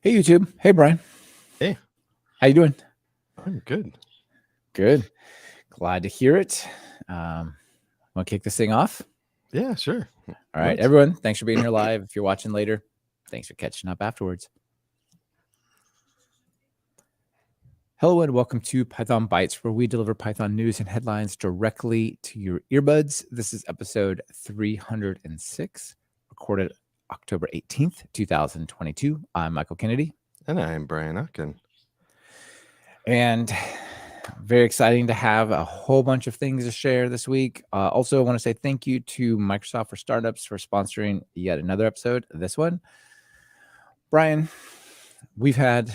Hey YouTube. Hey Brian. Hey, How you doing? I'm good. Good. Glad to hear it. Want to kick this thing off? Yeah, sure. All right, Let's. everyone. Thanks for being here live. If you're watching later, thanks for catching up afterwards. Hello and welcome to Python Bytes, where we deliver Python news and headlines directly to your earbuds. This is episode 306, recorded October 18th, 2022. I'm Michael Kennedy. And I'm Brian Ucken. And very exciting to have a whole bunch of things to share this week. Also, I want to say thank you to Microsoft for Startups for sponsoring yet another episode, this one. Brian, we've had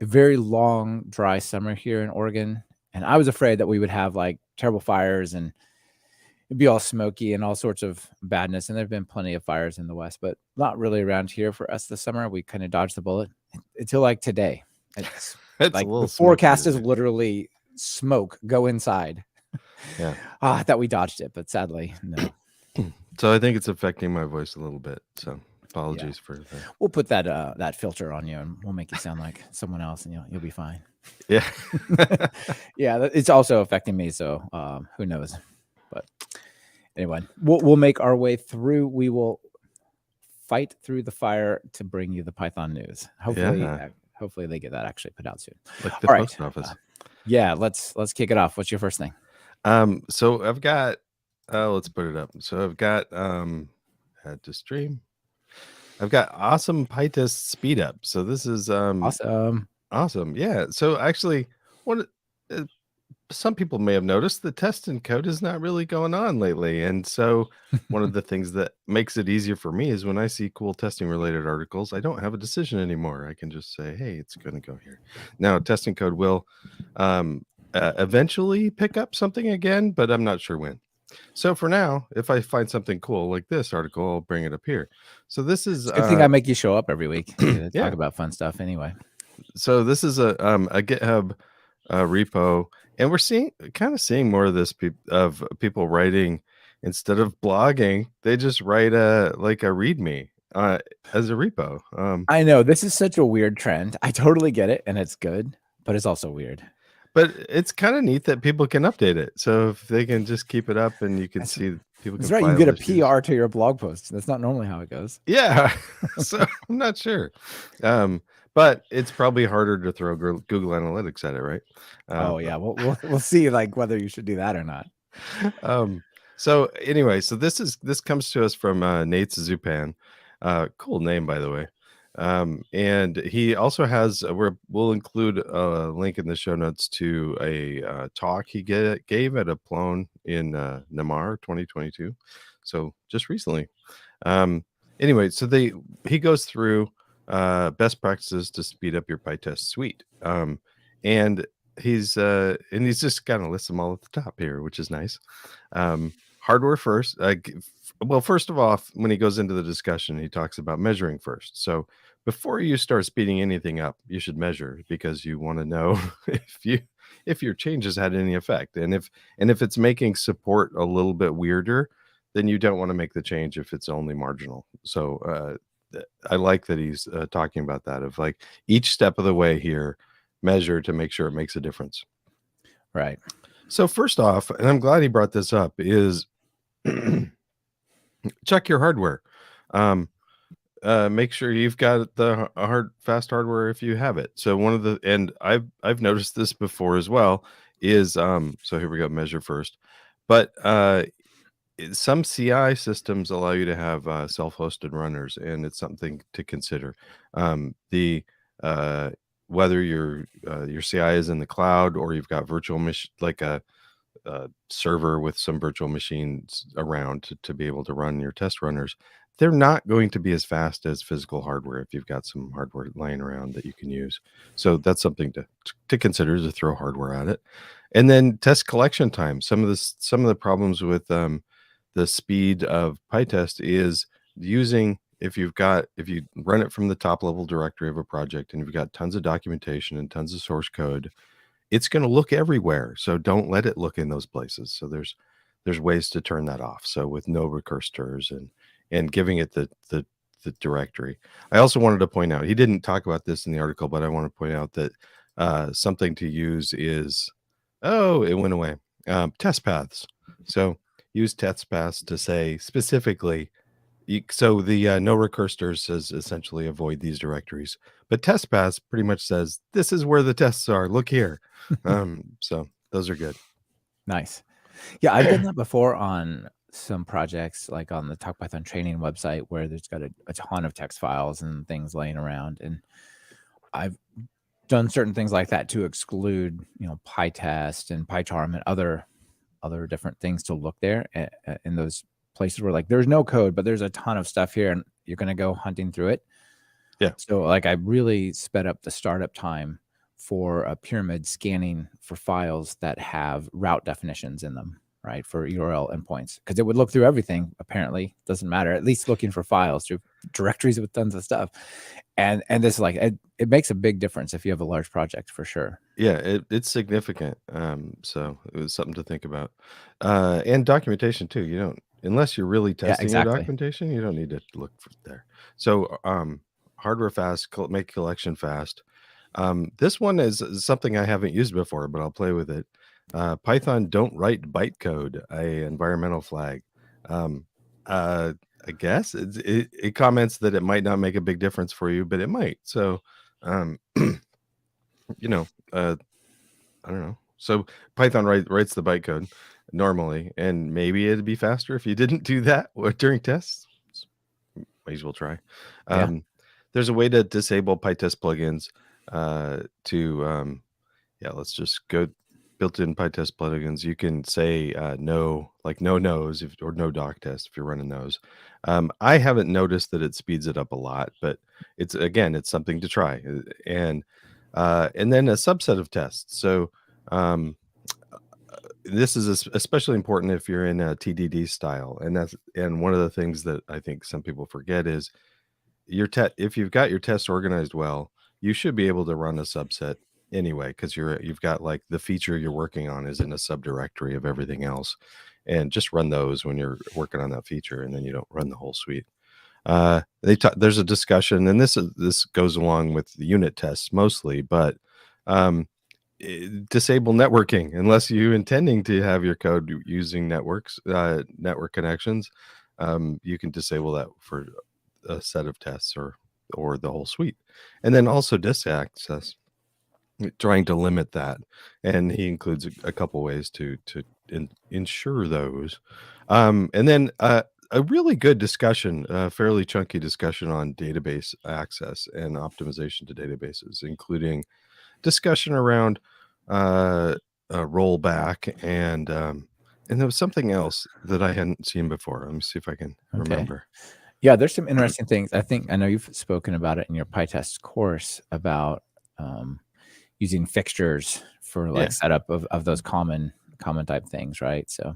a very long, dry summer here in Oregon, and I was afraid that we would have like terrible fires and it'd be all smoky and all sorts of badness. And there have been plenty of fires in the West, but not really around here for us this summer. We kind of dodged the bullet until like today. It's like the forecast is literally smoke, go inside. Yeah. That we dodged it, but sadly, no. So I think it's affecting my voice a little bit. So apologies for that. We'll put that filter on you and we'll make you sound like someone else and you'll be fine. Yeah. Yeah, it's also affecting me. So who knows? But anyway, we'll make our way through. We will fight through the fire to bring you the Python news. Hopefully they get that actually put out soon. Like the post office. Yeah, let's kick it off. What's your first thing? So I've got let's put it up. So I've got add to stream. I've got awesome pytest speed up. So this is awesome. Yeah. So actually some people may have noticed the test and code is not really going on lately. And so one of the things that makes it easier for me is when I see cool testing related articles, I don't have a decision anymore. I can just say, hey, it's going to go here. Now, testing code will eventually pick up something again, but I'm not sure when. So for now, if I find something cool like this article, I'll bring it up here. So this is good thing I make you show up every week to talk about fun stuff anyway. So this is a GitHub repo. And we're seeing more of this of people writing instead of blogging. They just write a README as a repo. I know this is such a weird trend. I totally get it, and it's good, but it's also weird. But it's kind of neat that people can update it. So if they can just keep it up, and you can see people. That's right. You get a PR to your blog post. That's not normally how it goes. Yeah. So I'm not sure. But it's probably harder to throw Google Analytics at it, right? Yeah, we'll see like whether you should do that or not. So anyway, so this comes to us from Nate Zupan. Cool name, by the way. And he also has we'll include a link in the show notes to a talk he gave at a Plone in Namar 2022. So just recently. Anyway, so he goes through best practices to speed up your PyTest suite. And he's just kind of lists them all at the top here, which is nice. Hardware first. Well, first of all, when he goes into the discussion, he talks about measuring first. So before you start speeding anything up, you should measure because you want to know if your changes had any effect. And if it's making support a little bit weirder, then you don't want to make the change if it's only marginal. So I like that he's talking about that of like each step of the way here, measure to make sure it makes a difference. Right. So first off, and I'm glad he brought this up, is check your hardware. Make sure you've got the fast hardware if you have it. So and I've noticed this before as well, is so here we go, measure first. But some CI systems allow you to have self-hosted runners, and it's something to consider. Whether your CI is in the cloud or you've got virtual machine, like a server with some virtual machines around to be able to run your test runners, they're not going to be as fast as physical hardware if you've got some hardware lying around that you can use. So that's something to consider, to throw hardware at it. And then test collection time. Some of the problems with the speed of PyTest is using, if you run it from the top level directory of a project and you've got tons of documentation and tons of source code, it's going to look everywhere. So don't let it look in those places. So there's ways to turn that off. So with no recursors and giving it the the directory. I also wanted to point out, he didn't talk about this in the article, but I want to point out that something to use is, it went away, test paths. So use test paths to say specifically, so the no recursor says essentially avoid these directories, but test paths pretty much says this is where the tests are. Look here. So those are good. Nice. Yeah, I've done that before on some projects, like on the Talk Python training website, where there's got a ton of text files and things laying around, and I've done certain things like that to exclude, pytest and pycharm and other different things to look there in those places where like there's no code, but there's a ton of stuff here, and you're going to go hunting through it. Yeah. So like I really sped up the startup time for a pyramid scanning for files that have route definitions in them, right? For URL endpoints, because it would look through everything. Apparently, doesn't matter. At least looking for files through directories with tons of stuff, and this like it makes a big difference if you have a large project for sure. Yeah, it's significant. So it was something to think about. And documentation too. You don't, unless you're really Yeah, testing your exactly. documentation, you don't need to look for there. So hardware fast, make collection fast. This one is something I haven't used before, but I'll play with it. Python don't write bytecode, a environmental flag. I guess it comments that it might not make a big difference for you, but it might. So, I don't know. So Python writes the bytecode normally, and maybe it'd be faster if you didn't do that during tests. Might as well try. Yeah. There's a way to disable pytest plugins let's just go built-in pytest plugins. You can say no, like no nos or no doc test if you're running those. I haven't noticed that it speeds it up a lot, but it's something to try. And then a subset of tests. So this is especially important if you're in a TDD style, and one of the things that I think some people forget is if you've got your tests organized well, you should be able to run a subset anyway, because you've got like the feature you're working on is in a subdirectory of everything else, and just run those when you're working on that feature, and then you don't run the whole suite. There's a discussion, and this goes along with the unit tests mostly, but disable networking unless you're intending to have your code using network connections. You can disable that for a set of tests or the whole suite. And then also disk access, trying to limit that, and he includes a couple ways to ensure those. And then a really good discussion, fairly chunky discussion on database access and optimization to databases, including discussion around rollback, and there was something else that I hadn't seen before. Let me see if I can remember. Yeah, there's some interesting things. I know you've spoken about it in your PyTest course about using fixtures for like setup of those common type things, right? So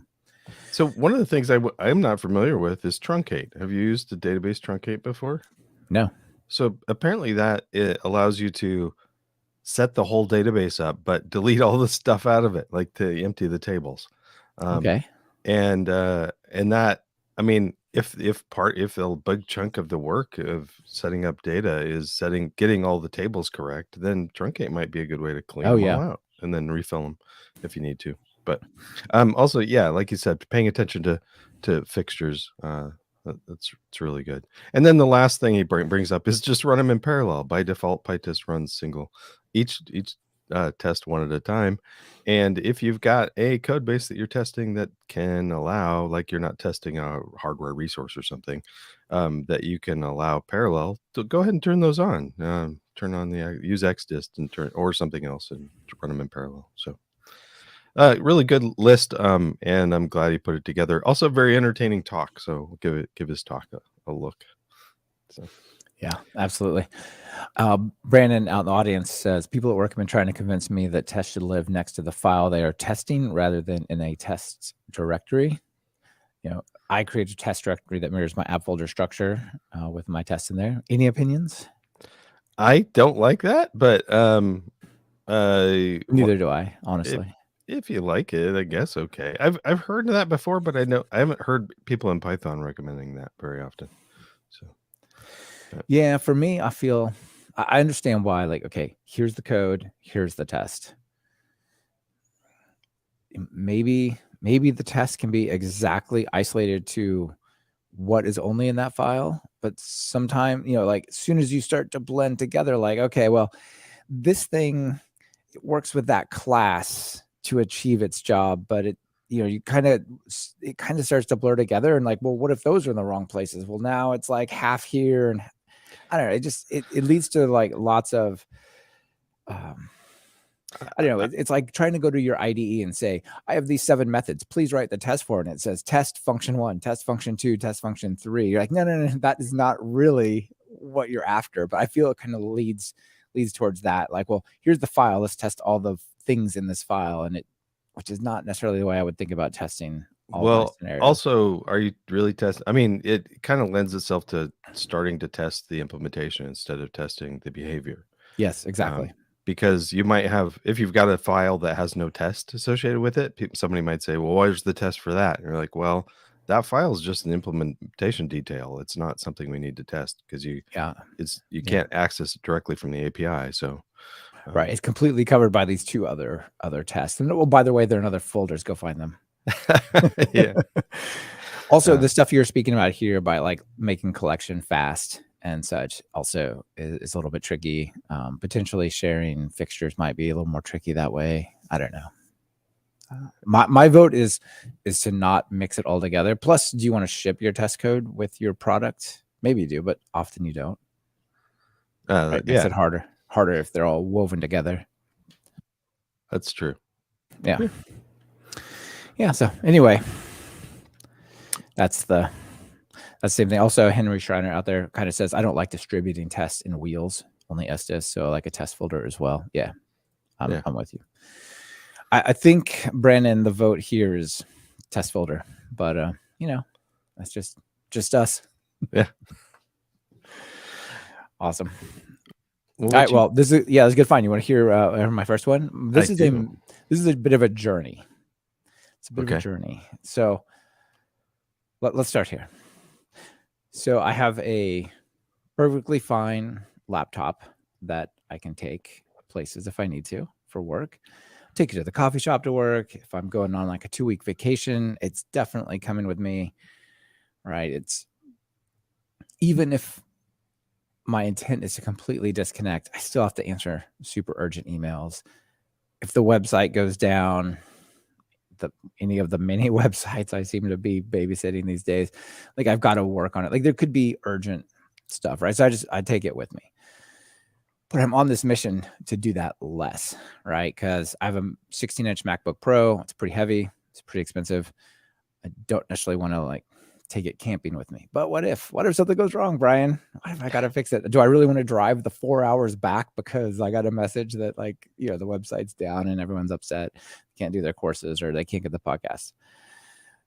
one of the things I'm not familiar with is truncate. Have you used the database truncate before? No. So apparently that it allows you to set the whole database up, but delete all the stuff out of it, like to empty the tables. Okay. And that, I mean, if a big chunk of the work of setting up data is getting all the tables correct, then truncate might be a good way to clean them all out and then refill them if you need to. But also, like you said, paying attention to fixtures, it's really good. And then the last thing he brings up is just run them in parallel. By default, pytest runs single, each test one at a time. And if you've got a code base that you're testing that can allow, like you're not testing a hardware resource or something, that you can allow parallel, to go ahead and turn those on. Turn on use xdist and or something else and run them in parallel. So really good list, and I'm glad he put it together. Also, very entertaining talk. So give his talk a look. So. Yeah, absolutely. Brandon out in the audience says, people at work have been trying to convince me that tests should live next to the file they are testing rather than in a test directory. I create a test directory that mirrors my app folder structure with my tests in there. Any opinions? I don't like that, but neither do I, honestly. If you like it, I guess okay. I've heard of that before, but I haven't heard people in Python recommending that very often. So Yeah, for me, I understand why. Like, okay, here's the code, here's the test. Maybe the test can be exactly isolated to what is only in that file, but sometime, like as soon as you start to blend together, like, okay, well, this thing, it works with that class to achieve its job, but it kind of starts to blur together, and like, well, what if those are in the wrong places? Well, now it's like half here, and I don't know, it leads to like lots of I don't know. It's like trying to go to your IDE and say, I have these 7 methods. Please write the test for it. And it says test function 1, test function 2, test function 3. You're like, no, that is not really what you're after. But I feel it kind of leads towards that. Like, well, here's the file. Let's test all the things in this file. Which is not necessarily the way I would think about testing all my scenarios. Also, are you really testing? I mean, it kind of lends itself to starting to test the implementation instead of testing the behavior. Yes, exactly. Because you might have, if you've got a file that has no test associated with it, somebody might say, well, where's the test for that? And you're like, well, that file is just an implementation detail. It's not something we need to test because you can't access it directly from the API. So right, it's completely covered by these 2 other tests. And well, by the way, they're in other folders. Go find them. Yeah. Also, the stuff you're speaking about here by like making collection fast and such also is a little bit tricky. Potentially sharing fixtures might be a little more tricky that way. I don't know. My vote is to not mix it all together. Plus, do you want to ship your test code with your product? Maybe you do, but often you don't. It makes it harder if they're all woven together. That's true. Yeah. So anyway, that's the same thing. Also, Henry Schreiner out there kind of says, I don't like distributing tests in wheels, only SDS. So like a test folder as well. Yeah. I'm with you. I think, Brandon, the vote here is test folder, but that's just us. Yeah. Awesome. All right. Well, this is a good find. You want to hear my first one? This is a bit of a journey. It's a bit of a journey. So let's start here. So I have a perfectly fine laptop that I can take places if I need to for work. Take it to the coffee shop to work. If I'm going on like a 2-week vacation, it's definitely coming with me. Right? It's even if my intent is to completely disconnect, I still have to answer super urgent emails. If the website goes down, any of the many websites I seem to be babysitting these days, like I've got to work on it. Like there could be urgent stuff, right? So I take it with me. But I'm on this mission to do that less, right? Because I have a 16-inch MacBook Pro. It's pretty heavy. It's pretty expensive. I don't necessarily want to like take it camping with me. But what if something goes wrong, Brian? What if I got to fix it? Do I really want to drive the 4 hours back because I got a message that like, the website's down and everyone's upset, can't do their courses or they can't get the podcast?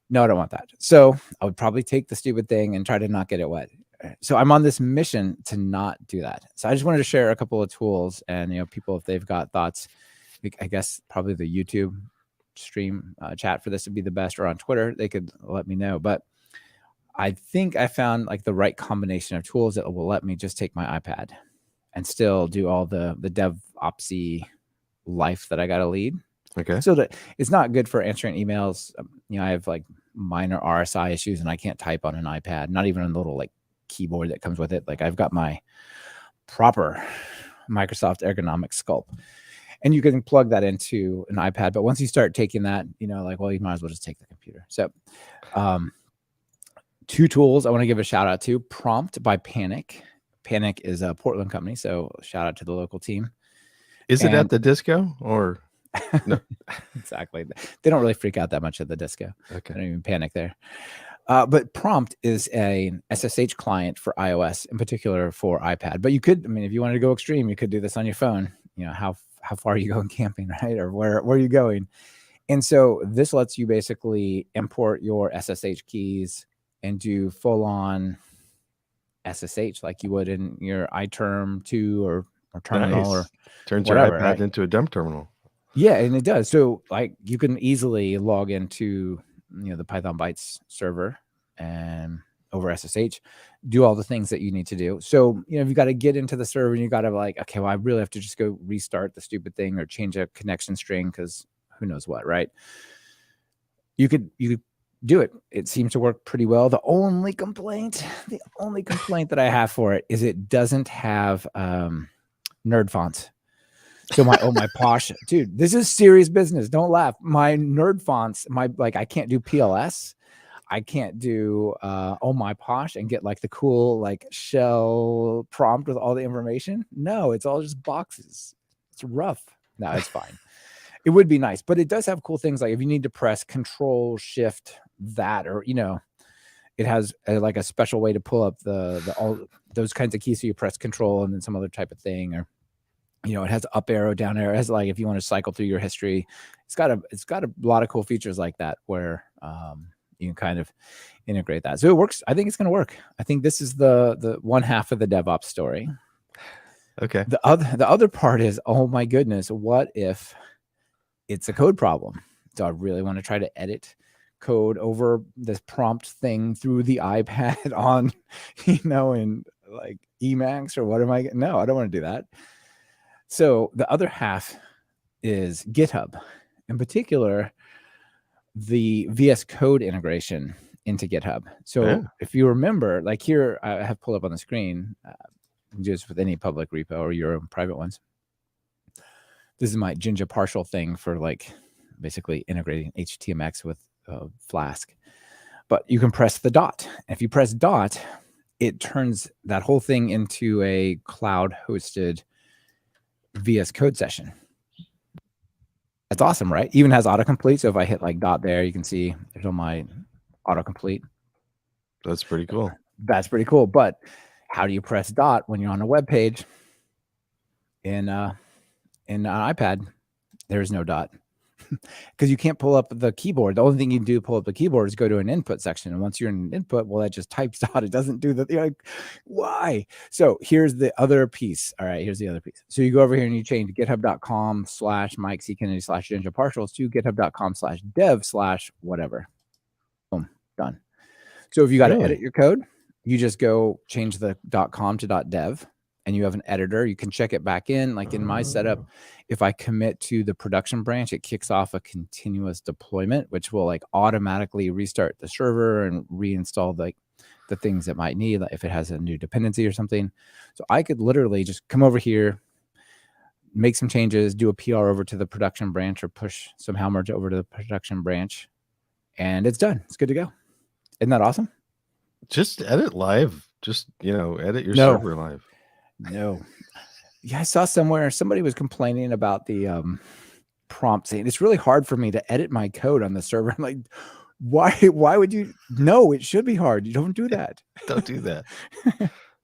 No, I don't want that. So I would probably take the stupid thing and try to not get it wet. So I'm on this mission to not do that. So I just wanted to share a couple of tools and, people, if they've got thoughts, I guess probably the YouTube stream chat for this would be the best, or on Twitter, they could let me know. But I think I found like the right combination of tools that will let me just take my iPad and still do all the DevOpsy life that I got to lead. Okay. So that it's not good for answering emails. I have like minor RSI issues and I can't type on an iPad, not even on the little like keyboard that comes with it. Like I've got my proper Microsoft ergonomic Sculpt, and you can plug that into an iPad. But once you start taking that, like, well, you might as well just take the computer. So, 2 tools I want to give a shout out to. Prompt by Panic. Panic is a Portland company, so shout out to the local team. Is it at the disco or no? Exactly. They don't really freak out that much at the disco. Okay. I don't even panic there. But Prompt is an SSH client for iOS, in particular for iPad. But you could, if you wanted to go extreme, you could do this on your phone. How far are you going camping, right? Or where are you going? And so this lets you basically import your SSH keys and do full on SSH like you would in your iTerm 2 or terminal. Or turns whatever, your iPad right? into a dump terminal. Yeah, and it does. So like you can easily log into the Python Bytes server and over SSH, do all the things that you need to do. So, you've got to get into the server and you got to like, okay, well, I really have to just go restart the stupid thing or change a connection string because who knows what, right? You could do it. It seems to work pretty well. The only complaint that I have for it is it doesn't have nerd fonts. So my posh dude, this is serious business. Don't laugh. My nerd fonts, I can't do PLS. I can't do my posh and get like the cool like shell prompt with all the information. No, it's all just boxes. It's rough. No, it's fine. It would be nice, but it does have cool things like if you need to press Control Shift that, or it has like a special way to pull up the all those kinds of keys. So you press Control and then some other type of thing, or it has up arrow, down arrow. It has like if you want to cycle through your history, it's got a lot of cool features like that where you can kind of integrate that. So it works. I think it's going to work. I think this is the one half of the DevOps story. Okay. The other part is, oh my goodness, what if it's a code problem? Do I really want to try to edit code over this prompt thing through the iPad on, in like Emacs or what am I? No, I don't want to do that. So the other half is GitHub, in particular, the VS Code integration into GitHub. So if you remember, like here, I have pulled up on the screen, just with any public repo or your own private ones. This is my Jinja partial thing for like basically integrating HTMX with Flask. But you can press the dot. And if you press dot, it turns that whole thing into a cloud-hosted VS Code session. That's awesome, right? Even has autocomplete. So if I hit like dot there, you can see there's on my autocomplete. That's pretty cool. That's pretty cool. But how do you press dot when you're on a web page in an iPad? There's no dot because you can't pull up the keyboard. The only thing you can do to pull up the keyboard is go to an input section. And once you're in an input, well, that just types dot. It doesn't do that. You're like, why? So here's the other piece. All right, here's the other piece. So you go over here and you change github.com/MikeCKennedy/JinjaPartials to github.com/dev/whatever. Boom, done. So if you got to edit your code, you just go change the .com to .dev. And you have an editor, you can check it back in. Like in my setup, if I commit to the production branch, it kicks off a continuous deployment, which will like automatically restart the server and reinstall like the things it might need, like if it has a new dependency or something. So I could literally just come over here, make some changes, do a PR over to the production branch or push some Helmer over to the production branch, and it's done. It's good to go. Isn't that awesome? Just edit live. Just, edit your server live. No. Yeah, I saw somewhere somebody was complaining about the prompt saying it's really hard for me to edit my code on the server. I'm like, why would you? No, it should be hard. You don't do that. Don't do that.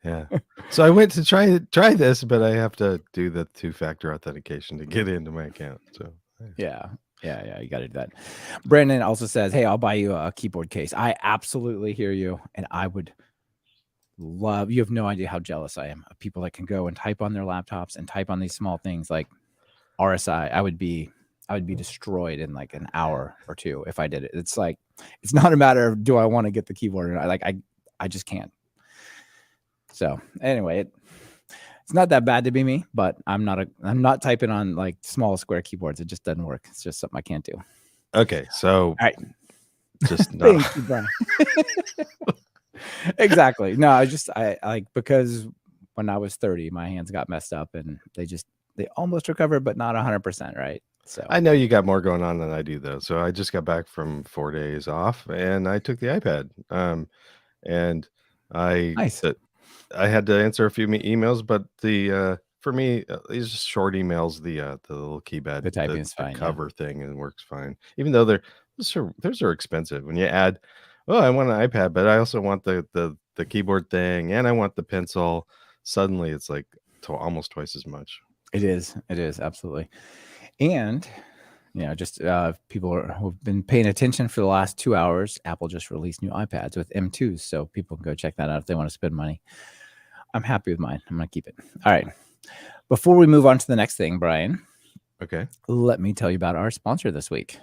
Yeah. So I went to try this, but I have to do the 2-factor authentication to get into my account. So yeah, you got to do that. Brandon also says, hey, I'll buy you a keyboard case. I absolutely hear you, and I would love, you have no idea how jealous I am of people that can go and type on their laptops and type on these small things like RSI. I would be destroyed in like an hour or two if I did it. It's like, it's not a matter of do I want to get the keyboard or not. Like I just can't. So anyway, it's not that bad to be me, but I'm not typing on like small square keyboards. It just doesn't work. It's just something I can't do. Okay. So all right. Just thank you, Brian. Exactly. No, I like, because when I was 30, my hands got messed up and they almost recovered, but not 100%. Right. So I know you got more going on than I do though. So I just got back from 4 days off and I took the iPad. And I had to answer a few emails, but for me, these just short emails, the little keypad, the typing is fine, cover thing, and works fine. Even though those are expensive. When you add, I want an iPad, but I also want the keyboard thing, and I want the pencil. Suddenly, it's like almost twice as much. It is absolutely. And just people who've been paying attention for the last 2 hours, Apple just released new iPads with M2s, so people can go check that out if they want to spend money. I'm happy with mine. I'm going to keep it. All right. Before we move on to the next thing, Brian. Okay. Let me tell you about our sponsor this week.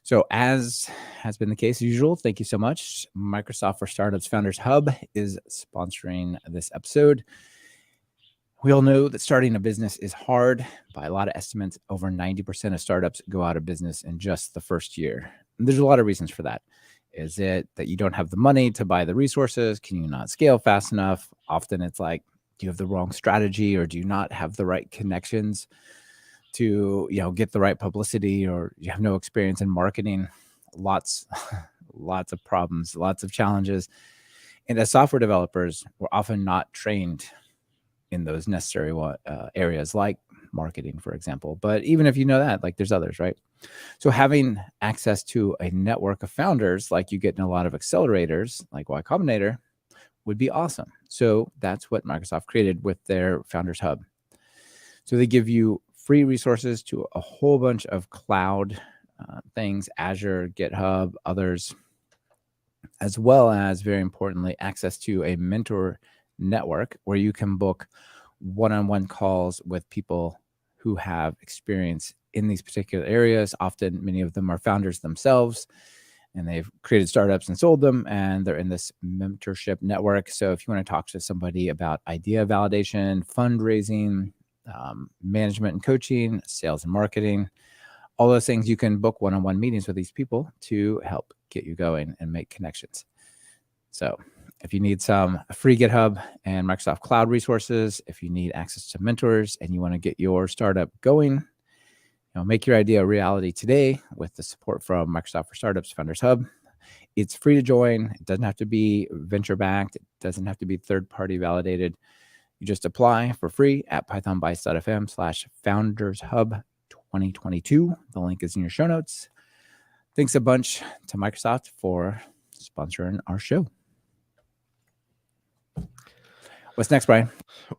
So, as has been the case as usual, thank you so much. Microsoft for Startups Founders Hub is sponsoring this episode. We all know that starting a business is hard. By a lot of estimates, over 90% of startups go out of business in just the first year. And there's a lot of reasons for that. Is it that you don't have the money to buy the resources? Can you not scale fast enough? Often it's like, do you have the wrong strategy, or do you not have the right connections to get the right publicity, or you have no experience in marketing? Lots of problems, lots of challenges. And as software developers, we're often not trained in those necessary areas, like marketing, for example. But even if you know that, like, there's others, right? So having access to a network of founders like you get in a lot of accelerators like Y Combinator would be awesome. So that's what Microsoft created with their Founders Hub. So they give you free resources to a whole bunch of cloud things, Azure, GitHub, others, as well as, very importantly, access to a mentor network where you can book one-on-one calls with people who have experience in these particular areas. Often, many of them are founders themselves, and they've created startups and sold them, and they're in this mentorship network. So if you want to talk to somebody about idea validation, fundraising, management and coaching, sales and marketing, all those things, you can book one-on-one meetings with these people to help get you going and make connections. So if you need some free GitHub and Microsoft Cloud resources, if you need access to mentors and you want to get your startup going, make your idea a reality today with the support from Microsoft for Startups Founders Hub. It's free to join. It doesn't have to be venture backed. It doesn't have to be third party validated. You just apply for free at pythonbytes.fm/foundershub2022. The link is in your show notes. Thanks a bunch to Microsoft for sponsoring our show. What's next, Brian?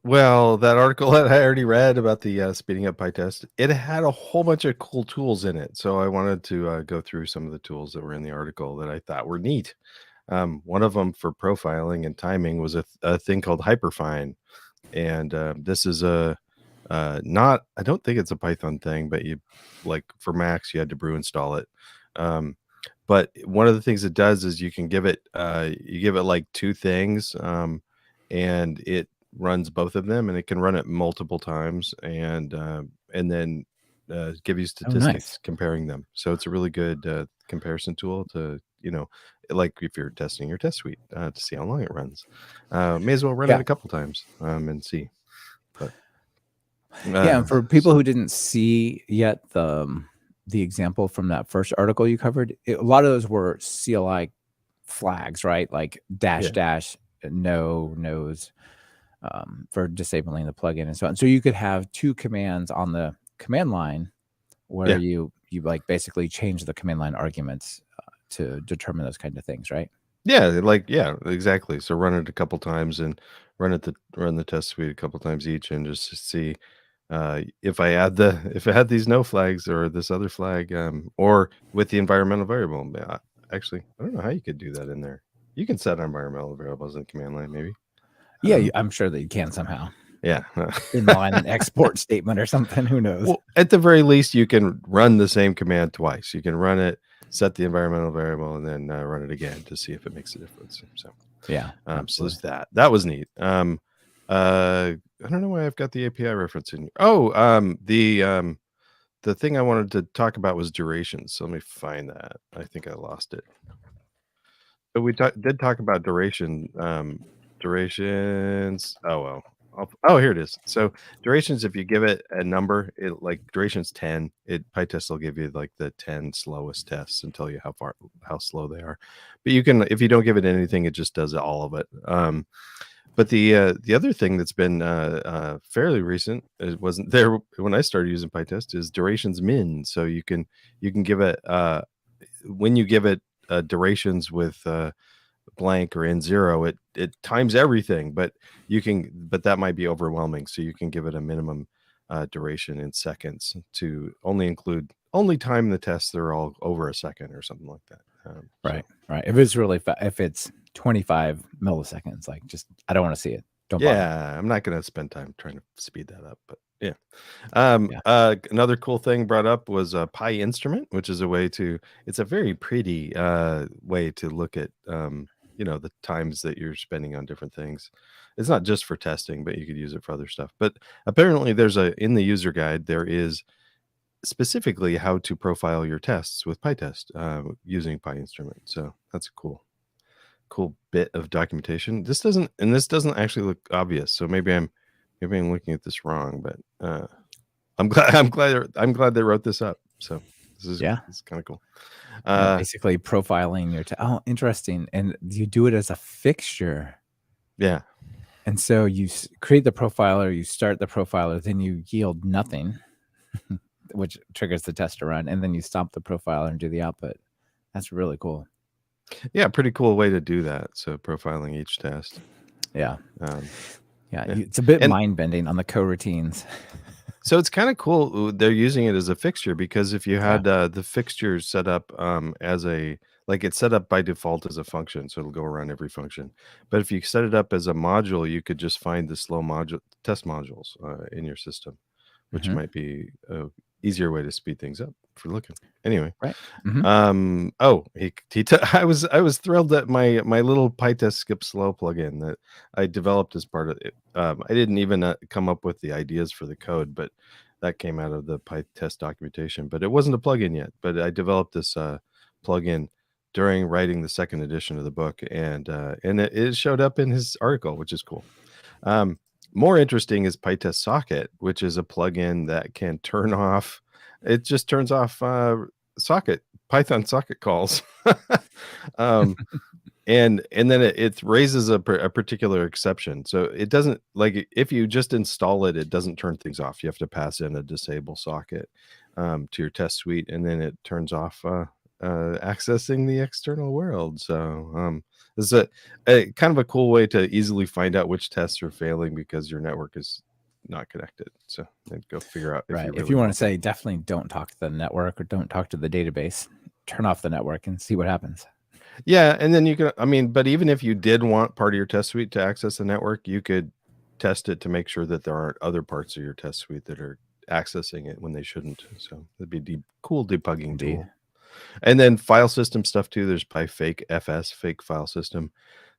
Well, that article that I already read about the speeding up PyTest, it had a whole bunch of cool tools in it. So I wanted to go through some of the tools that were in the article that I thought were neat. One of them for profiling and timing was a thing called Hyperfine. And this is I don't think it's a Python thing, but for Macs, you had to brew install it. But one of the things it does is you can give it like two things, and it runs both of them, and it can run it multiple times, and then give you statistics comparing them. So it's a really good comparison tool to, like if you're testing your test suite to see how long it runs. May as well run it a couple times and see. But and for people who didn't see yet the example from that first article you covered, a lot of those were CLI flags, right? Like dash no's for disabling the plugin and so on. So you could have two commands on the command line where you like basically change the command line arguments to determine those kind of things, right? Yeah, exactly. So run it a couple times and run the test suite a couple times each, and just to see if I add these no flags or this other flag, or with the environmental variable. Actually, I don't know how you could do that in there. You can set environmental variables in command line, maybe. Yeah, I'm sure that you can somehow. Yeah. Inline an export statement or something. Who knows? Well, at the very least, you can run the same command twice. You can run it, set the environmental variable, and then run it again to see if it makes a difference. So yeah. So there's that. That was neat. I don't know why I've got the API reference in here. Oh, the thing I wanted to talk about was durations. So let me find that. I think I lost it. But we did talk about duration. Durations. Oh well. Here it is. So durations, if you give it a number, it like durations 10, PyTest will give you like the 10 slowest tests and tell you how slow they are. But you can, if you don't give it anything, it just does all of it. But the other thing that's been fairly recent, it wasn't there when I started using PyTest, is durations min. So you can give it when you give it durations with blank or n0, it times everything, but that might be overwhelming. So you can give it a minimum duration in seconds to only time the tests that are all over a second or something like that. Right. If it's really if it's 25 milliseconds, like, just I don't want to see it. Don't bother. Yeah, I'm not gonna spend time trying to speed that up, but yeah. Yeah. Another cool thing brought up was a Pi instrument, which is a way to. It's a very pretty way to look at the times that you're spending on different things. It's not just for testing, but you could use it for other stuff. But apparently, in the user guide there is specifically how to profile your tests with pytest using Pi instrument. So that's a cool bit of documentation. This doesn't actually look obvious. So maybe I'm looking at this wrong, but I'm glad they wrote this up. So this is kind of cool. Basically profiling your oh, interesting. And you do it as a fixture. Yeah. And so you create the profiler, you start the profiler, then you yield nothing, which triggers the test to run, and then you stop the profiler and do the output. That's really cool. Yeah, pretty cool way to do that. So profiling each test. Yeah. Yeah. It's a bit mind-bending on the coroutines. So it's kind of cool. They're using it as a fixture because if you had the fixture set up as it's set up by default as a function, so it'll go around every function. But if you set it up as a module, you could just find the slow test modules in your system, which might be a easier way to speed things up for looking. Anyway, right. I was thrilled that my little pytest skip slow plugin that I developed as part of it. I didn't even come up with the ideas for the code, but that came out of the pytest documentation. But it wasn't a plugin yet. But I developed this plugin during writing the second edition of the book, and it showed up in his article, which is cool. More interesting is pytest socket, which is a plugin that can turn off. It just turns off Python socket calls, and then it raises a particular exception. So it doesn't, like, if you just install it, it doesn't turn things off. You have to pass in a disable socket to your test suite, and then it turns off accessing the external world. So this is a kind of a cool way to easily find out which tests are failing because your network is not connected. So then go figure out if you want to say definitely don't talk to the network or don't talk to the database, turn off the network and see what happens. Yeah, and then you can, but even if you did want part of your test suite to access the network, you could test it to make sure that there aren't other parts of your test suite that are accessing it when they shouldn't. So that'd be a cool debugging tool. And then file system stuff too. There's PyFake FS, fake file system,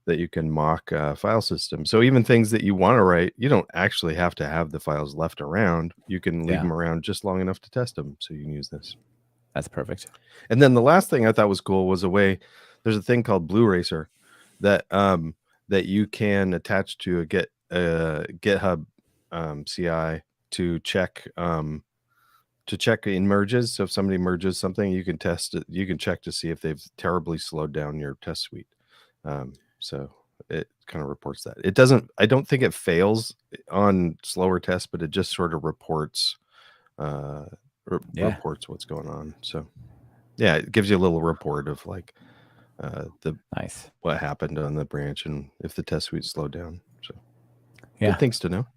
that you can mock file system. So even things that you want to write, you don't actually have to have the files left around. You can leave them around just long enough to test them. So you can use this. That's perfect. And then the last thing I thought was cool was there's a thing called Blue Racer that you can attach to a GitHub CI to check in merges. So if somebody merges something, you can test it. You can check to see if they've terribly slowed down your test suite. So it kind of reports that. It doesn't. I don't think it fails on slower tests, but it just sort of reports reports what's going on. So yeah, it gives you a little report of like what happened on the branch and if the test suite slowed down. So good things to know.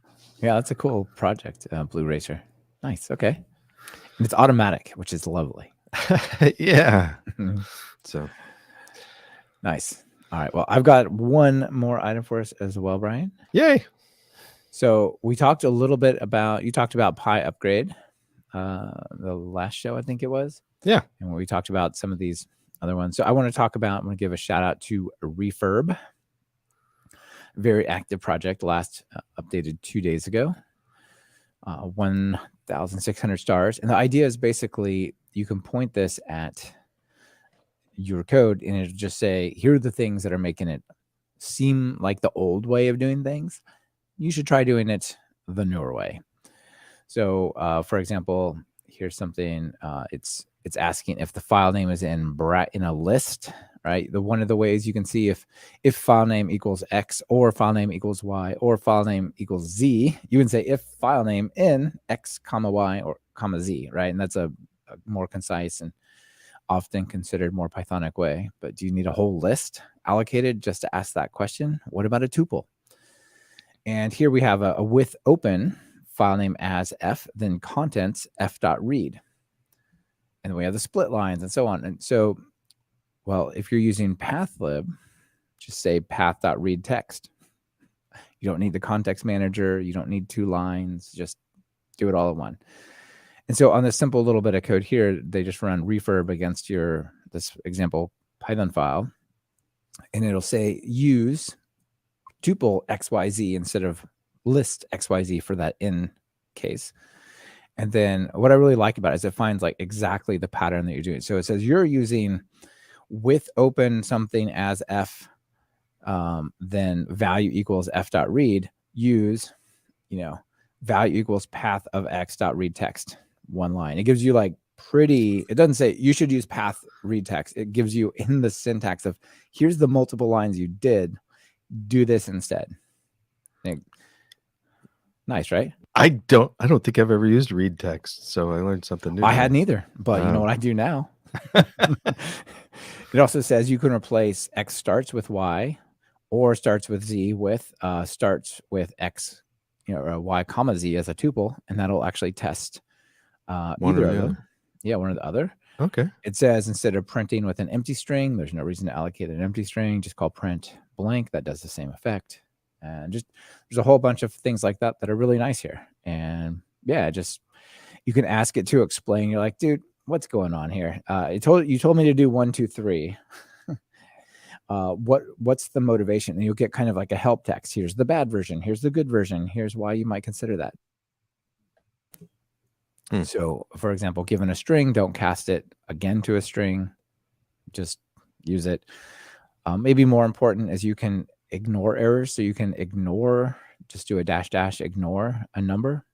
Yeah, that's a cool project, Blue Racer. Nice. Okay. And it's automatic, which is lovely. Yeah. So nice. All right. Well, I've got one more item for us as well, Brian. Yay. So we talked a little bit you talked about Pi Upgrade, the last show, I think it was. Yeah. And we talked about some of these other ones. So I'm going to give a shout out to Refurb. Very active project, last updated 2 days ago. 1,600 stars. And the idea is basically you can point this at your code and it'll just say, here are the things that are making it seem like the old way of doing things. You should try doing it the newer way. So for example, here's something, it's asking if the file name is in a list, right? One of the ways you can see if file name equals X or file name equals Y or file name equals Z, you can say if file name in X, comma Y or comma Z, right? And that's a more concise and often considered more Pythonic way. But do you need a whole list allocated just to ask that question? What about a tuple? And here we have a with open file name as F, then contents f.read. And then we have the split lines and so on. And so, well, if you're using pathlib, just say path.read text. You don't need the context manager. You don't need 2 lines. Just do it all in one. And so on this simple little bit of code here, they just run refurb against this example Python file, and it'll say use tuple XYZ instead of list XYZ for that in case. And then what I really like about it is it finds like exactly the pattern that you're doing. So it says you're using with open something as f, then value equals f.read, use, value equals path of x dot read text, one line. It gives you like it doesn't say you should use path read text. It gives you in the syntax of here's the multiple lines you did, do this instead. Nice, right? I don't think I've ever used read text, so I learned something new. I hadn't either, but you know what I do now? It also says you can replace x starts with y or starts with z with starts with x, or y comma z as a tuple, and that'll actually test either of them. Yeah, one or the other. Okay. It says instead of printing with an empty string, there's no reason to allocate an empty string. Just call print blank. That does the same effect. And just there's a whole bunch of things like that are really nice here. And yeah, just you can ask it to explain. You're like, dude, what's going on here? You told me to do 1, 2, 3. What's the motivation? And you'll get kind of like a help text. Here's the bad version. Here's the good version. Here's why you might consider that. So, for example, given a string, don't cast it again to a string. Just use it. Maybe more important is you can ignore errors. So you can just do a -- ignore a number.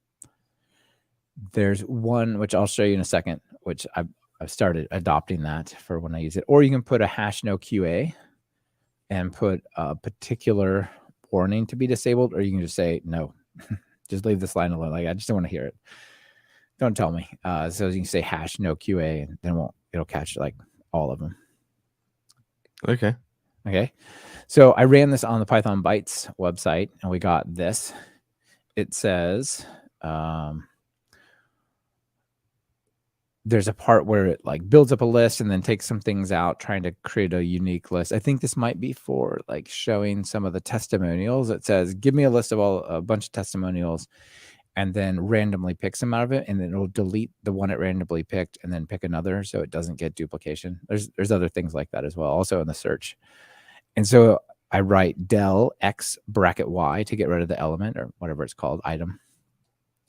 There's one, which I'll show you in a second, which I've started adopting that for when I use it. Or you can put a # no QA and put a particular warning to be disabled, or you can just say, no, just leave this line alone. Like, I just don't want to hear it. Don't tell me. So you can say # no QA, and then it'll catch like all of them. Okay. So I ran this on the Python Bytes website, and we got this. It says there's a part where it like builds up a list and then takes some things out, trying to create a unique list. I think this might be for like showing some of the testimonials. It says, give me a list of a bunch of testimonials, and then randomly picks them out of it, and then it'll delete the one it randomly picked and then pick another so it doesn't get duplication. There's other things like that as well, also in the search. And so I write del x bracket y to get rid of the element or whatever it's called, item.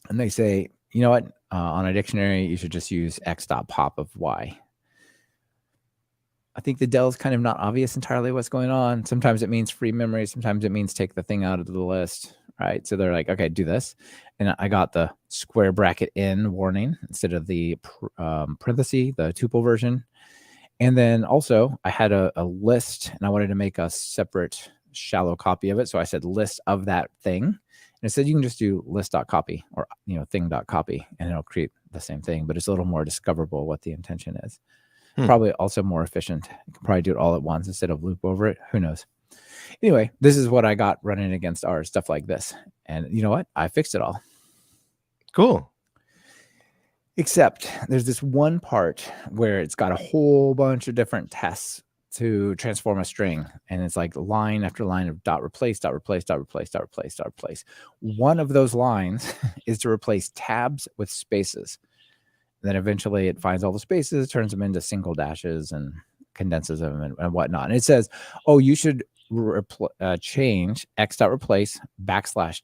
And they say, you know what, on a dictionary, you should just use x.pop of y. I think the del is kind of not obvious entirely what's going on. Sometimes it means free memory. Sometimes it means take the thing out of the list, right? So they're like, okay, do this. And I got the square bracket in warning instead of the parenthesis, the tuple version. And then also I had a list, and I wanted to make a separate shallow copy of it. So I said list of that thing. And it said you can just do list.copy or thing.copy, and it'll create the same thing, but it's a little more discoverable what the intention is. Probably also more efficient. You can probably do it all at once instead of loop over it. Who knows? Anyway, this is what I got running against ours, stuff like this. And you know what? I fixed it all. Cool. Except there's this one part where it's got a whole bunch of different tests to transform a string. And it's like line after line of dot replace, dot replace, dot replace, dot replace, dot replace. One of those lines is to replace tabs with spaces. And then eventually it finds all the spaces, turns them into single dashes and condenses them and whatnot. And it says, oh, you should change x.replace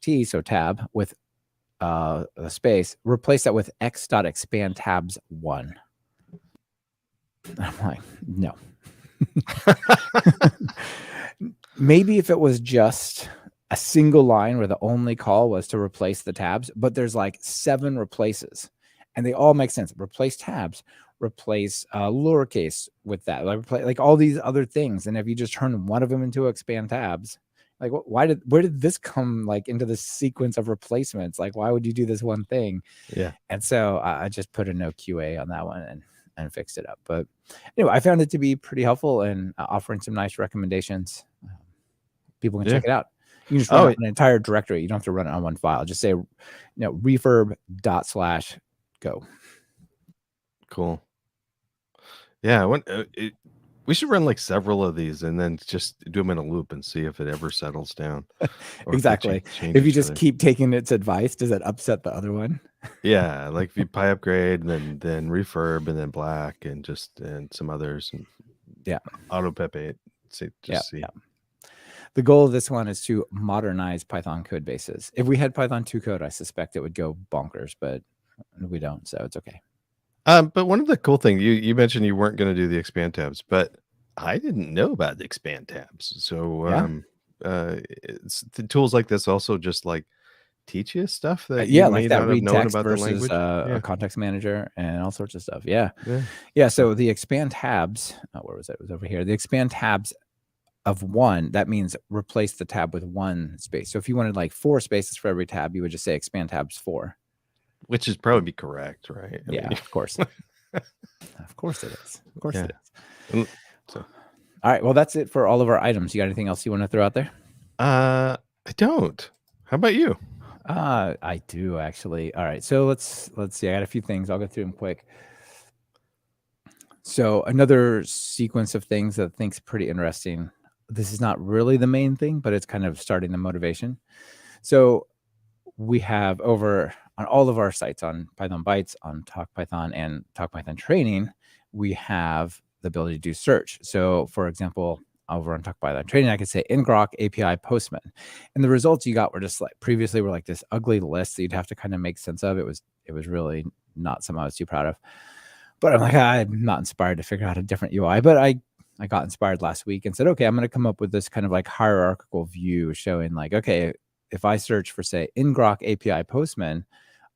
\t, so tab, with a space, replace that with x.expand tabs 1. I'm like, no. Maybe if it was just a single line where the only call was to replace the tabs, but there's like 7 replaces and they all make sense. Replace tabs, replace lowercase with that, like all these other things. And if you just turn one of them into expand tabs, like where did this come like into the sequence of replacements? Like, why would you do this one thing? Yeah. And so I just put a no QA on that one and fixed it up. But anyway, I found it to be pretty helpful and offering some nice recommendations. People can check it out. You can just run an entire directory. You don't have to run it on one file. Just say, refurb./go. Cool. Yeah. We should run like several of these and then just do them in a loop and see if it ever settles down or if they Exactly. change If you each just other. keep taking its advice, does it upset the other one? Yeah, like if you pie upgrade and then refurb and then black and some others and Yeah. auto pepe it. See, Yeah. just see. Yeah. The goal of this one is to modernize Python code bases. If we had Python 2 code, I suspect it would go bonkers, but we don't, so it's okay. But one of the cool thing you mentioned you weren't going to do the expand tabs, but I didn't know about the expand tabs. So Yeah. the tools like this also just like teach you stuff that you Yeah, like may that not have read known text about the versus language. a Yeah, context manager and all sorts of stuff. Yeah. yeah. Yeah. So the expand tabs, where was it? It was over here. The expand tabs of one, that means replace the tab with one space. So if you wanted like 4 spaces for every tab, you would just say expand tabs 4. Which is probably be correct, right? I Yeah, mean, of course. Of course it is. Of course yeah. it is. So, All right. Well, that's it for all of our items. You got anything else you want to throw out there? I don't. How about you? I do actually. All right. So let's see. I got a few things. I'll go through them quick. So another sequence of things that I think's pretty interesting. This is not really the main thing, but it's kind of starting the motivation. So we have over on all of our sites on Python Bytes, on Talk Python and Talk Python Training, we have the ability to do search. So for example, over on Talk Python Training, I could say ngrok API Postman. And the results you got were just like previously were like this ugly list that you'd have to kind of make sense of. It was really not something I was too proud of. But I'm like, I'm not inspired to figure out a different UI. But I got inspired last week and said, okay, I'm going to come up with this kind of like hierarchical view showing like, okay, if I search for, say, ngrok API Postman,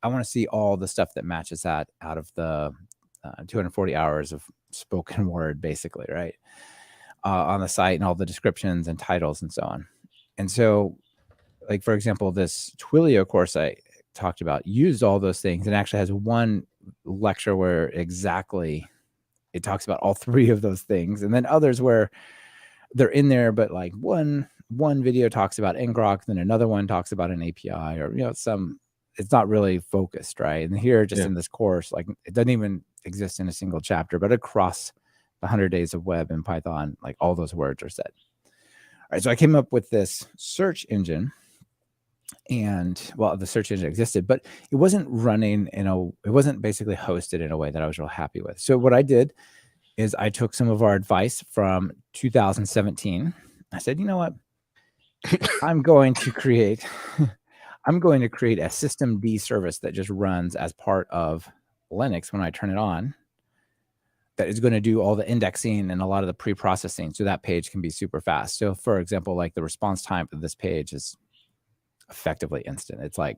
I want to see all the stuff that matches that out of the 240 hours of spoken word, basically, right? On the site and all the descriptions and titles and so on. And so, like, for example, this Twilio course I talked about used all those things and actually has one lecture where exactly it talks about all 3 of those things. And then others where they're in there, but like one video talks about ngrok, then another one talks about an API or, it's not really focused, right? And here, just in this course, like it doesn't even exist in a single chapter, but across the 100 days of web in Python, like all those words are said. All right, so I came up with this search engine. And well, the search engine existed, but it wasn't running it wasn't basically hosted in a way that I was real happy with. So what I did is I took some of our advice from 2017. I said, you know what? I'm going to create a systemd service that just runs as part of Linux when I turn it on. That is going to do all the indexing and a lot of the pre-processing. So that page can be super fast. So for example, like the response time for this page is effectively instant. It's like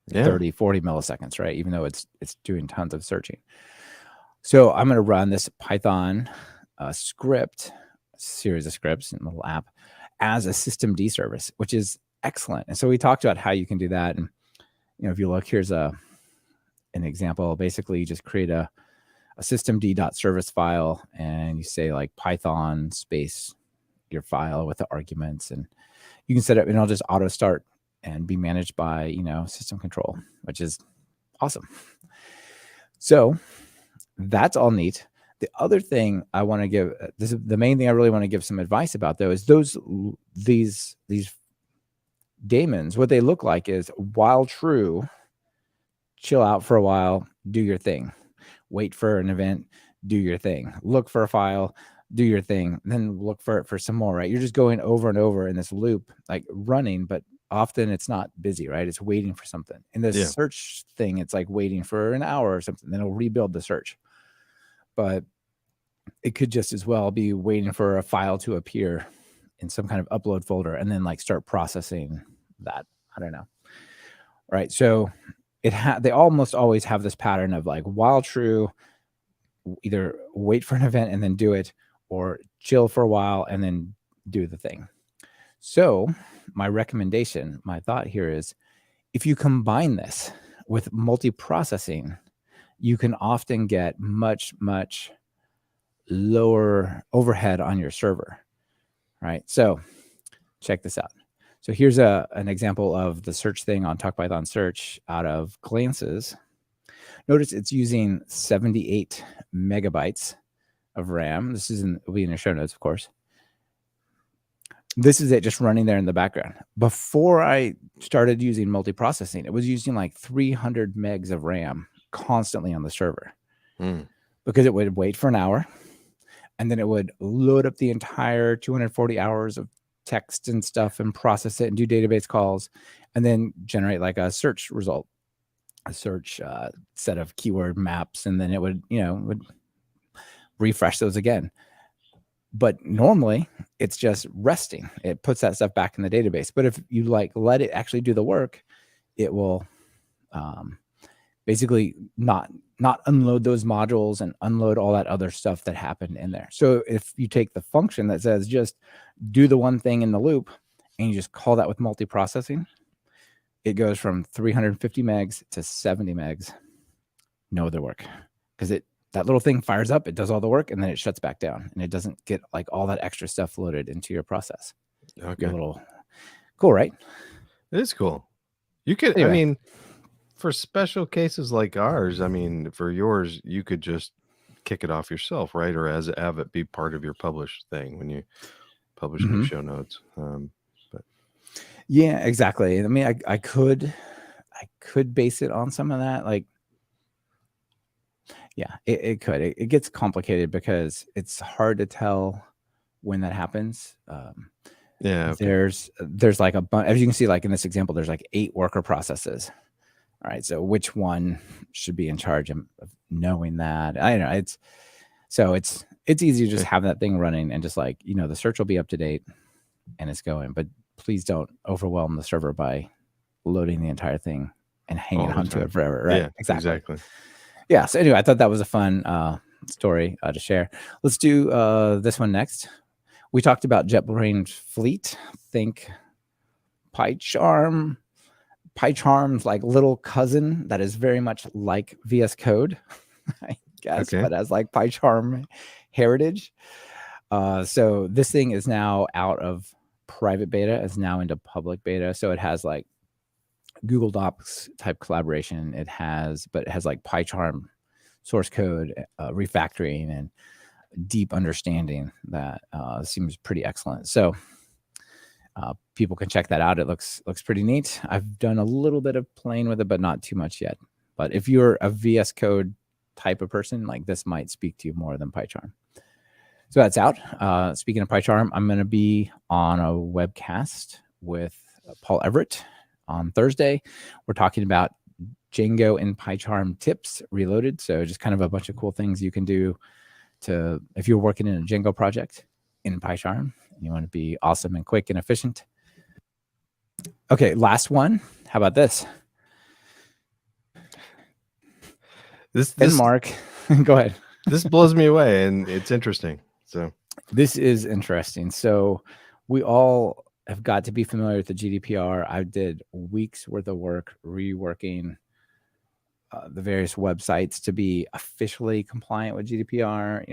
30, 40 milliseconds, right? Even though it's doing tons of searching. So I'm going to run this Python series of scripts in the little app as a systemd service, which is excellent. And so we talked about how you can do that. And, if you look, here's an example. Basically, you just create a systemd.service file and you say like Python space your file with the arguments, and you can set it and it'll just auto start and be managed by, system control, which is awesome. So that's all neat. The other thing I want to give, this is the main thing I really want to give some advice about though, is these daemons, what they look like is while true, chill out for a while, do your thing, wait for an event, do your thing, look for a file, do your thing, then look for it for some more, right? You're just going over and over in this loop, like running, but often it's not busy, right? It's waiting for something. In the search thing, it's like waiting for an hour or something, then it'll rebuild the search. But it could just as well be waiting for a file to appear in some kind of upload folder and then like start processing that. I don't know. Right. So they almost always have this pattern of like while true, either wait for an event and then do it, or chill for a while and then do the thing. So my recommendation, my thought here is if you combine this with multiprocessing, you can often get much, much lower overhead on your server, right? So check this out. So here's an example of the search thing on TalkPython search out of glances. Notice it's using 78 megabytes of RAM. This is will be in your show notes, of course. This is it just running there in the background. Before I started using multiprocessing, it was using like 300 megs of RAM constantly on the server because it would wait for an hour and then it would load up the entire 240 hours of text and stuff and process it and do database calls and then generate like a search result, a search set of keyword maps, and then it would, would refresh those again. But normally it's just resting. It puts that stuff back in the database. But if you like let it actually do the work, it will basically not unload those modules and unload all that other stuff that happened in there. So if you take the function that says just do the one thing in the loop and you just call that with multiprocessing, it goes from 350 megs to 70 megs, no other work, because that little thing fires up, it does all the work, and then it shuts back down, and it doesn't get like all that extra stuff loaded into your process. Okay. A little cool, right? It is cool. You could, anyway. I mean, for special cases like ours, I mean, for yours, you could just kick it off yourself, right? Or have it be part of your published thing when you publish new show notes. But yeah, exactly. I mean, I could base it on some of that, like. Yeah, it could. It gets complicated because it's hard to tell when that happens. Yeah. Okay. There's like a bunch, as you can see, like in this example, there's like 8 worker processes. All right. So which one should be in charge of knowing that? I don't know. It's easy to just have that thing running and just like, the search will be up to date and it's going, but please don't overwhelm the server by loading the entire thing and hanging on to it forever. Right. Yeah, exactly. Yeah. So anyway, I thought that was a fun story to share. Let's do this one next. We talked about JetBrains Fleet. Think PyCharm's like little cousin that is very much like VS Code, I guess, but as like PyCharm heritage. So this thing is now out of private beta, is now into public beta. So it has like Google Docs type collaboration. It has like PyCharm source code, refactoring, and deep understanding that seems pretty excellent. So people can check that out. It looks pretty neat. I've done a little bit of playing with it, but not too much yet. But if you're a VS Code type of person, like this might speak to you more than PyCharm. So that's out. Speaking of PyCharm, I'm going to be on a webcast with Paul Everett on Thursday. We're talking about Django and PyCharm tips reloaded. So just kind of a bunch of cool things you can do if you're working in a Django project in PyCharm and you want to be awesome and quick and efficient. Okay, last one. How about this? And Mark, go ahead. This blows me away and it's interesting. So this is interesting. So we all have got to be familiar with the GDPR. I did weeks worth of work reworking the various websites to be officially compliant with GDPR.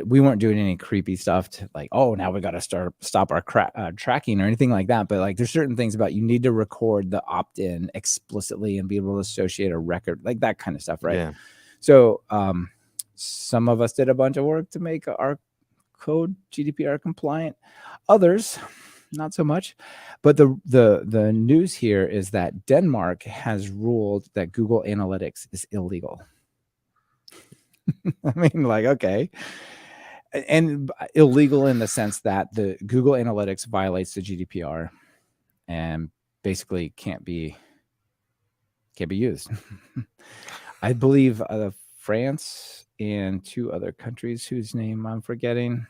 We weren't doing any creepy stuff to like, oh, now we got to stop our tracking or anything like that. But like, there's certain things about you need to record the opt-in explicitly and be able to associate a record, like that kind of stuff, right? Yeah. So some of us did a bunch of work to make our code GDPR compliant. Others, not so much. But the news here is that Denmark has ruled that Google Analytics is illegal. I mean, like, okay. And illegal in the sense that the Google Analytics violates the GDPR and basically can't be used. I believe France and 2 other countries whose name I'm forgetting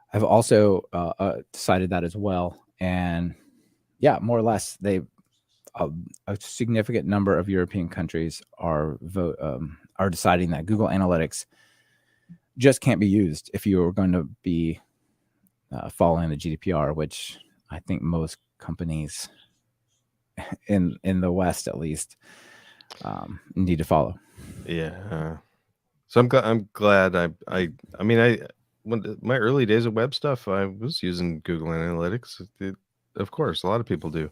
have also decided that as well. And yeah, more or less, a significant number of European countries are deciding that Google Analytics just can't be used if you are going to be following the GDPR, which I think most companies in the West, at least, need to follow. Yeah. So I'm glad when my early days of web stuff, I was using Google Analytics. Of course, a lot of people do.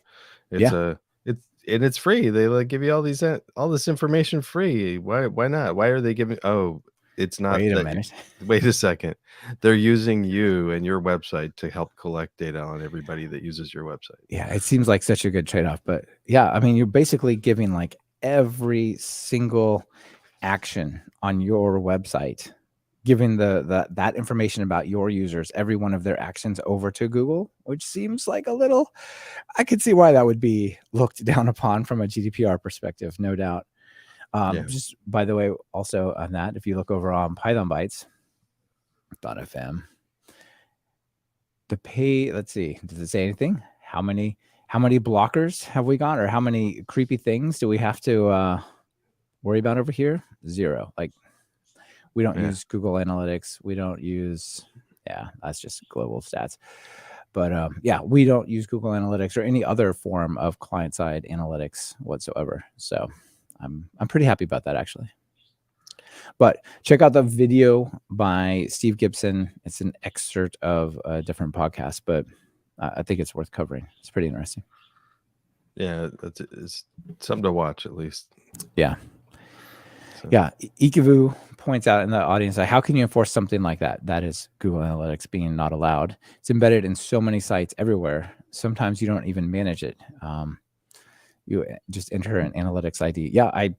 and it's free. They like give you all this information free. Why not? Why are they giving? Oh, it's not Wait a that. minute. Wait a second. They're using you and your website to help collect data on everybody that uses your website. Yeah, it seems like such a good trade-off, but yeah, I mean, you're basically giving like every single action on your website, giving that information about your users, every one of their actions over to Google, which seems like a little, I could see why that would be looked down upon from a GDPR perspective, no doubt. Yeah. Just by the way, also on that, if you look over on Python Bytes.fm, let's see, does it say anything? How many blockers have we got, or how many creepy things do we have to worry about over here? 0. Like, we don't use Google Analytics. We don't use, that's just global stats. But we don't use Google Analytics or any other form of client-side analytics whatsoever. So I'm pretty happy about that, actually. But check out the video by Steve Gibson. It's an excerpt of a different podcast, but I think it's worth covering. It's pretty interesting. Yeah, it's something to watch at least. Yeah. So. Yeah, Ikavu points out in the audience, like, how can you enforce something like that? That is Google Analytics being not allowed. It's embedded in so many sites everywhere. Sometimes you don't even manage it. You just enter an analytics ID. Yeah,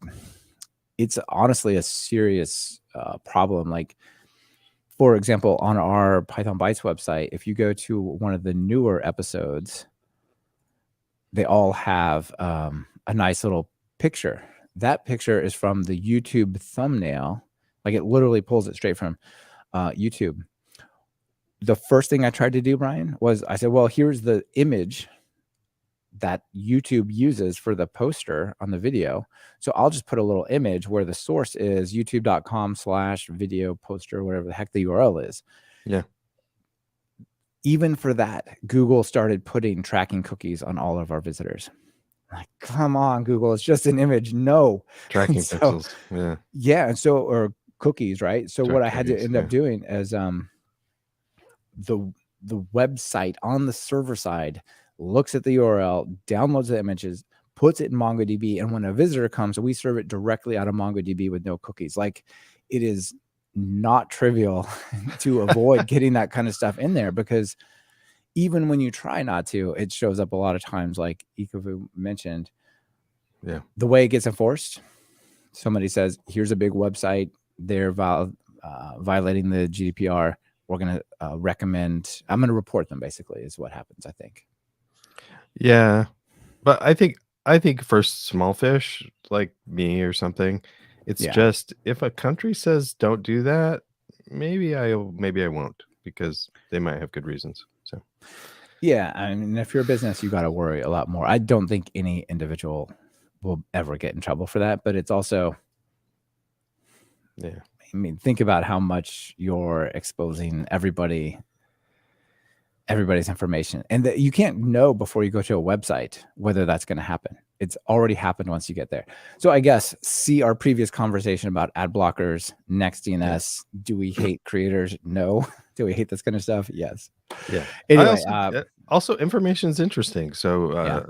it's honestly a serious problem. Like, for example, on our Python Bytes website, if you go to one of the newer episodes, they all have a nice little picture. That picture is from the YouTube thumbnail. Like, it literally pulls it straight from YouTube. The first thing I tried to do, Brian, was I said, well, here's the image that YouTube uses for the poster on the video. So I'll just put a little image where the source is youtube.com/video poster, whatever the heck the URL is. Yeah. Even for that, Google started putting tracking cookies on all of our visitors. Like, come on, Google, it's just an image. No. Tracking pixels. Yeah. Yeah. And so, or cookies, right? So what I had to end up doing is the website on the server side looks at the URL, downloads the images, puts it in MongoDB. And when a visitor comes, we serve it directly out of MongoDB with no cookies. Like, it is not trivial to avoid getting that kind of stuff in there, because even when you try not to, it shows up a lot of times, like Ikavu mentioned. Yeah. The way it gets enforced, somebody says, here's a big website, they're violating the GDPR. We're going to I'm going to report them, basically, is what happens, I think. Yeah. But I think for small fish like me or something, it's just, if a country says don't do that, maybe I won't, because they might have good reasons. So yeah, I mean, if you're a business, you got to worry a lot more. I don't think any individual will ever get in trouble for that, but it's also, I mean, think about how much you're exposing everybody's information, and that you can't know before you go to a website whether that's going to happen. It's already happened once you get there. So I guess, see our previous conversation about ad blockers, NextDNS. Do we hate creators? No. Do we hate this kind of stuff? Yes. Yeah. Anyway, also information is interesting. So,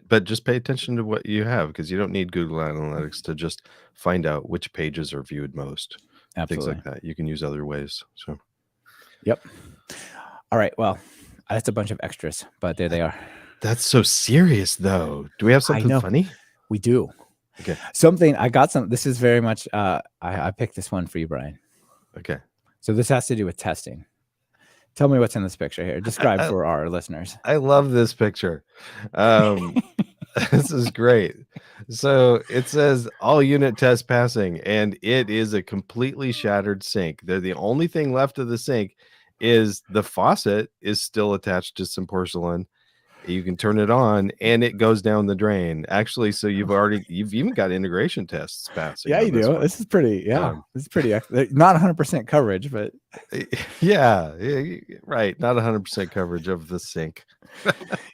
but just pay attention to what you have, because you don't need Google Analytics to just find out which pages are viewed most. Absolutely. Things like that. You can use other ways. So, yep. All right. Well, that's a bunch of extras, but there they are. That's so serious, though. Do we have something funny? We do. Okay. This is very much, I picked this one for you, Brian. Okay. So this has to do with testing. Tell me what's in this picture here. Describe for our listeners. I love this picture. This is great. So it says all unit tests passing, and it is a completely shattered sink. They're the only thing left of the sink is the faucet is still attached to some porcelain. You can turn it on and it goes down the drain. Actually, so you've even got integration tests passing. Yeah, you do. This is pretty. Yeah, this is pretty. Not 100% coverage, but yeah, right. Not 100% coverage of the sink.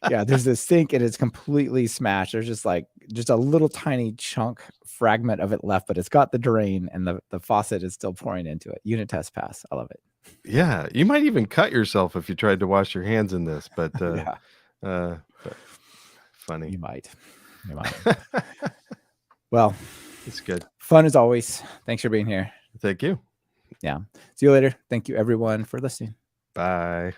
Yeah, there's this sink and it's completely smashed. There's just a little tiny chunk fragment of it left, but it's got the drain and the faucet is still pouring into it. Unit test pass. I love it. Yeah, you might even cut yourself if you tried to wash your hands in this, but but funny. You might. You might. Well, it's good. Fun as always. Thanks for being here. Thank you. Yeah. See you later. Thank you, everyone, for listening. Bye.